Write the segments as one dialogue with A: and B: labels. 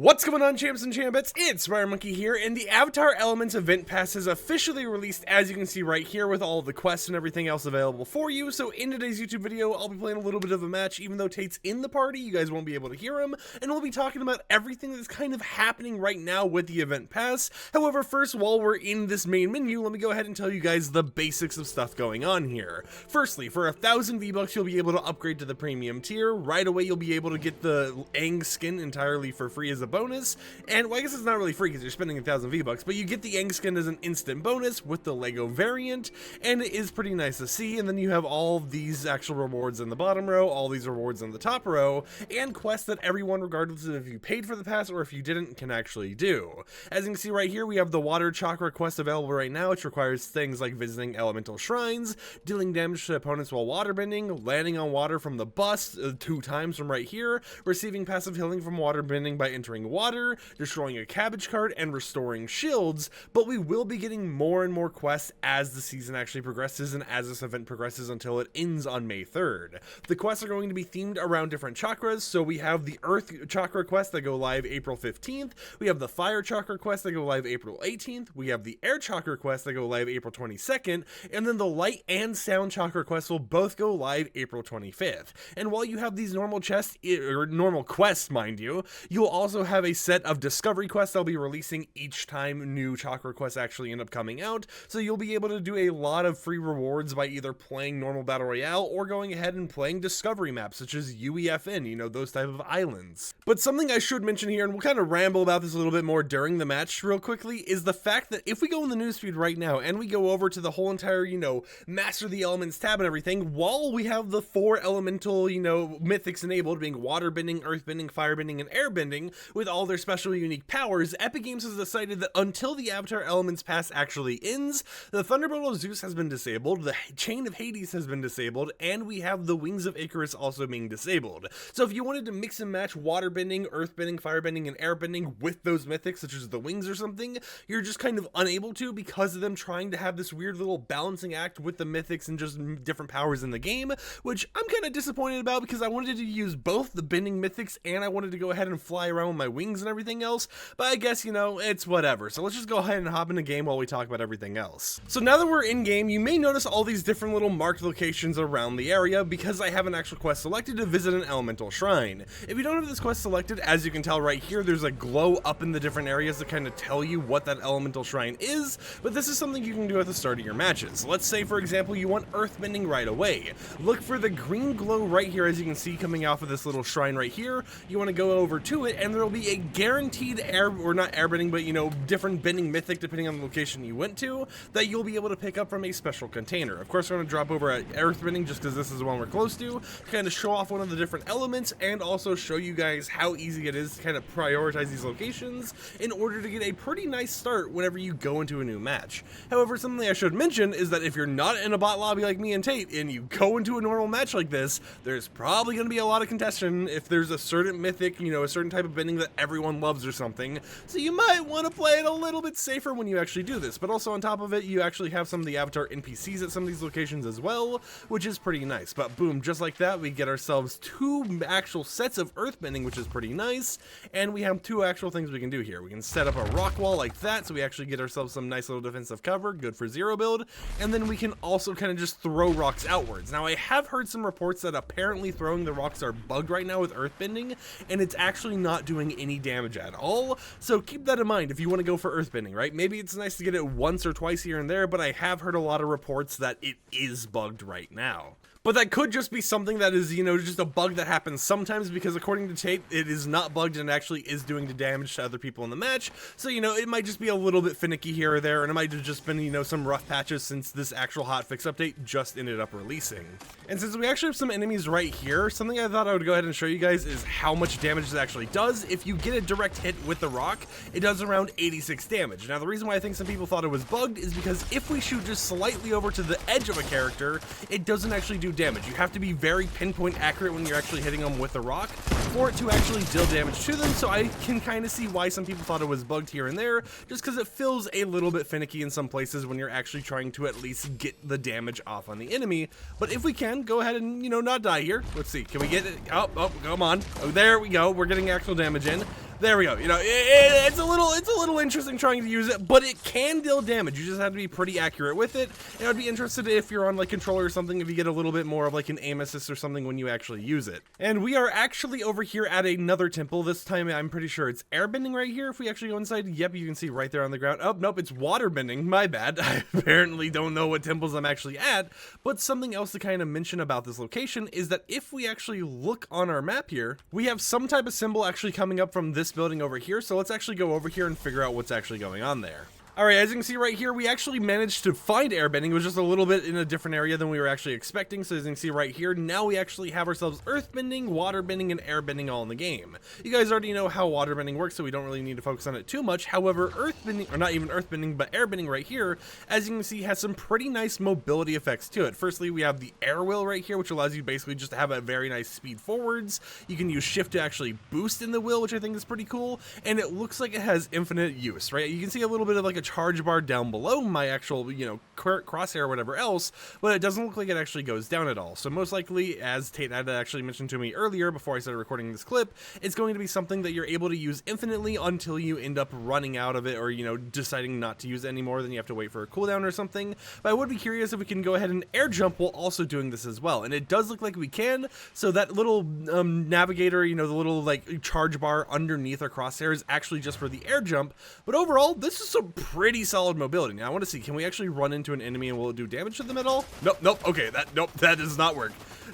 A: What's going on, champs and champettes? It's FireMonkey here, and the Avatar Elements event pass is officially released, as you can see right here, with all of the quests and everything else available for you. So in today's YouTube video, I'll be playing a little bit of a match. Even though Tate's in the party, you guys won't be able to hear him, and we'll be talking about everything that's kind of happening right now with the event pass. However, first, while we're in this main menu, let me go ahead and tell you guys the basics of stuff going on here. Firstly, for 1,000 V-Bucks, you'll be able to upgrade to the premium tier. Right away, you'll be able to get the Aang skin entirely for free as a bonus, and well, I guess it's not really free because you're spending 1,000 V-Bucks, but you get the Aang skin as an instant bonus with the Lego variant, and it is pretty nice to see. And then you have all these actual rewards in the bottom row, all these rewards in the top row, and quests that everyone, regardless of if you paid for the pass or if you didn't, can actually do. As you can see right here, we have the Water Chakra quest available right now, which requires things like visiting elemental shrines, dealing damage to opponents while waterbending, landing on water from the bus 2 times from right here, receiving passive healing from waterbending by entering water, destroying a cabbage cart, and restoring shields. But we will be getting more and more quests as the season actually progresses and as this event progresses until it ends on May 3rd. The quests are going to be themed around different chakras, so we have the Earth Chakra quests that go live April 15th, we have the Fire Chakra quests that go live April 18th, we have the Air Chakra quests that go live April 22nd, and then the Light and Sound Chakra quests will both go live April 25th. And while you have these normal chests, or normal quests mind you, you'll also have a set of discovery quests I'll be releasing each time new chakra quests actually end up coming out, so you'll be able to do a lot of free rewards by either playing normal battle royale or going ahead and playing discovery maps such as UEFN, you know, those type of islands. But something I should mention here, and we'll kind of ramble about this a little bit more during the match real quickly, is the fact that if we go in the newsfeed right now and we go over to the whole entire, you know, Master the Elements tab and everything, while we have the 4 elemental, you know, mythics enabled, being waterbending, earthbending, firebending, and airbending, with all their special unique powers, Epic Games has decided that until the Avatar Elements pass actually ends, the Thunderbolt of Zeus has been disabled, the Chain of Hades has been disabled, and we have the Wings of Icarus also being disabled. So if you wanted to mix and match waterbending, earthbending, firebending, and airbending with those mythics, such as the wings or something, you're just kind of unable to because of them trying to have this weird little balancing act with the mythics and just different powers in the game, which I'm kind of disappointed about because I wanted to use both the bending mythics and I wanted to go ahead and fly around with my wings and everything else, but I guess, you know, it's whatever. So let's just go ahead and hop in the game while we talk about everything else. So now that we're in game, you may notice all these different little marked locations around the area because I have an actual quest selected to visit an elemental shrine. If you don't have this quest selected, as you can tell right here, there's a glow up in the different areas to kind of tell you what that elemental shrine is, but this is something you can do at the start of your matches. Let's say, for example, you want earthbending right away. Look for the green glow right here, as you can see coming off of this little shrine right here. You want to go over to it, and there'll be a guaranteed air, or not airbending, but, you know, different bending mythic depending on the location you went to, that you'll be able to pick up from a special container. Of course, we're going to drop over at earthbending just because this is the one we're close to kind of show off one of the different elements and also show you guys how easy it is to kind of prioritize these locations in order to get a pretty nice start whenever you go into a new match. However, something I should mention is that if you're not in a bot lobby like me and Tate and you go into a normal match like this, there's probably going to be a lot of contention if there's a certain mythic, you know, a certain type of bending that everyone loves or something, so you might want to play it a little bit safer when you actually do this. But also on top of it, you actually have some of the Avatar NPCs at some of these locations as well, which is pretty nice. But boom, just like that, we get ourselves 2 actual sets of earthbending, which is pretty nice, and we have 2 actual things we can do here. We can set up a rock wall like that, so we actually get ourselves some nice little defensive cover, good for zero build, and then we can also kind of just throw rocks outwards. Now, I have heard some reports that apparently throwing the rocks are bugged right now with earthbending, and it's actually not doing any damage at all, so keep that in mind if you want to go for earthbending, right? Maybe it's nice to get it once or twice here and there, but I have heard a lot of reports that it is bugged right now. But that could just be something that is, you know, just a bug that happens sometimes, because according to Tate, it is not bugged and actually is doing the damage to other people in the match. So, you know, it might just be a little bit finicky here or there, and it might have just been, you know, some rough patches since this actual hotfix update just ended up releasing. And since we actually have some enemies right here, something I thought I would go ahead and show you guys is how much damage it actually does. If you get a direct hit with the rock, it does around 86 damage. Now, the reason why I think some people thought it was bugged is because if we shoot just slightly over to the edge of a character, it doesn't actually do damage. You have to be very pinpoint accurate when you're actually hitting them with the rock for it to actually deal damage to them, so I can kind of see why some people thought it was bugged here and there, just because it feels a little bit finicky in some places when you're actually trying to at least get the damage off on the enemy. But if we can, go ahead and, you know, not die here. Let's see, can we get it? Oh, come on. Oh, there we go. We're getting actual damage in. There we go. You know, it's a little interesting trying to use it, but it can deal damage. You just have to be pretty accurate with it. And I'd be interested if you're on like controller or something, if you get a little bit more of like an aim assist or something when you actually use it. And we are actually over here at another temple. This time I'm pretty sure it's airbending right here. If we actually go inside, yep, you can see right there on the ground. Oh, nope, it's waterbending. My bad. I apparently don't know what temples I'm actually at, but something else to kind of mention about this location is that if we actually look on our map here, we have some type of symbol actually coming up from this building over here. So let's actually go over here and figure out what's actually going on there. Alright, as you can see right here, we actually managed to find airbending. It was just a little bit in a different area than we were actually expecting. So as you can see right here, now we actually have ourselves earthbending, waterbending, and airbending all in the game. You guys already know how waterbending works, so we don't really need to focus on it too much. However, earthbending, or not even earthbending, but airbending right here, as you can see, has some pretty nice mobility effects to it. Firstly, we have the air wheel right here, which allows you basically just to have a very nice speed forwards. You can use shift to actually boost in the wheel, which I think is pretty cool. And it looks like it has infinite use, right? You can see a little bit of like a charge bar down below my actual, you know, crosshair or whatever else, but it doesn't look like it actually goes down at all. So most likely, as Tate had actually mentioned to me earlier before I started recording this clip, it's going to be something that you're able to use infinitely until you end up running out of it, or, you know, deciding not to use it anymore. Then you have to wait for a cooldown or something. But I would be curious if we can go ahead and air jump while also doing this as well. And it does look like we can. So that little navigator, you know, the little like charge bar underneath our crosshair is actually just for the air jump. But overall, this is some pretty solid mobility. Now I want to see, can we actually run into an enemy and will it do damage to them at all? Nope. Okay, that does not work.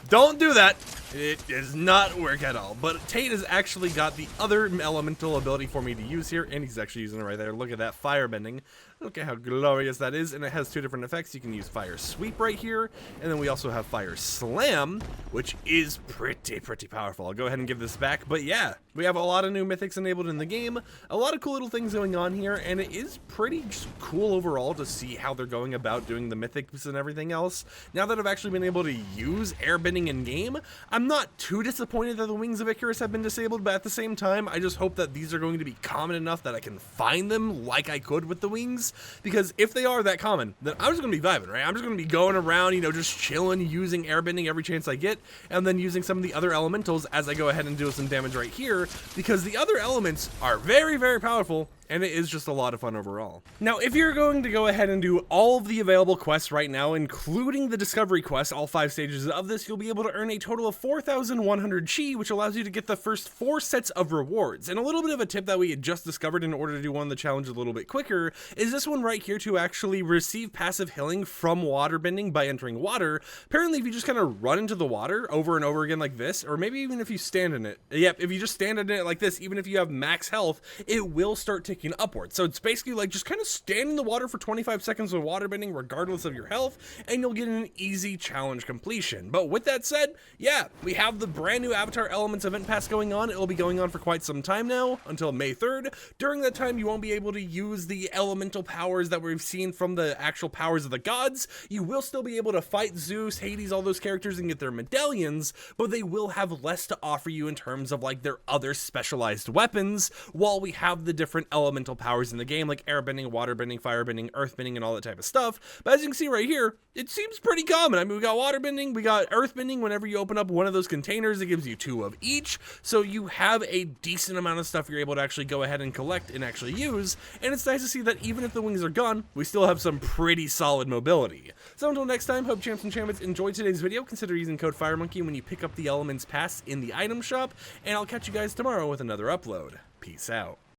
A: Don't do that. It does not work at all. But Tate has actually got the other elemental ability for me to use here, and he's actually using it right there. Look at that, firebending. Look at how glorious that is, and it has two different effects. You can use fire sweep right here, and then we also have fire slam, which is pretty powerful. I'll go ahead and give this back, but yeah, we have a lot of new mythics enabled in the game, a lot of cool little things going on here, and it is pretty just cool overall to see how they're going about doing the mythics and everything else. Now that I've actually been able to use airbending in game, I'm not too disappointed that the Wings of Icarus have been disabled, but at the same time, I just hope that these are going to be common enough that I can find them like I could with the wings. Because if they are that common, then I'm just going to be vibing, right? I'm just going to be going around, you know, just chilling, using airbending every chance I get, and then using some of the other elementals as I go ahead and do some damage right here, because the other elements are very powerful, and it is just a lot of fun overall. Now, if you're going to go ahead and do all of the available quests right now, including the discovery quest, all 5 stages of this, you'll be able to earn a total of 4,100 chi, which allows you to get the first 4 sets of rewards. And a little bit of a tip that we had just discovered in order to do one of the challenges a little bit quicker is this one right here to actually receive passive healing from waterbending by entering water. Apparently, if you just kind of run into the water over and over again like this, or maybe even if you stand in it, yep, if you just stand in it like this, even if you have max health, it will start ticking upwards. So it's basically like just kind of stand in the water for 25 seconds with waterbending regardless of your health, and you'll get an easy challenge completion. But with that said, yeah, we have the brand new Avatar Elements event pass going on. It will be going on for quite some time now, until May 3rd. During that time, you won't be able to use the elemental powers that we've seen from the actual powers of the gods. You will still be able to fight Zeus, Hades, all those characters and get their medallions, but they will have less to offer you in terms of like their other specialized weapons, while we have the different elemental powers in the game, like airbending, waterbending, firebending, earthbending, and all that type of stuff. But as you can see right here, it seems pretty common. I mean, we got waterbending, we got earthbending. Whenever you open up one of those containers, it gives you 2 of each. So you have a decent amount of stuff you're able to actually go ahead and collect and actually use. And it's nice to see that even if the wings are gone, we still have some pretty solid mobility. So until next time, hope champs and champions enjoyed today's video. Consider using code FireMonkey when you pick up the Elements Pass in the item shop. And I'll catch you guys tomorrow with another upload. Peace out.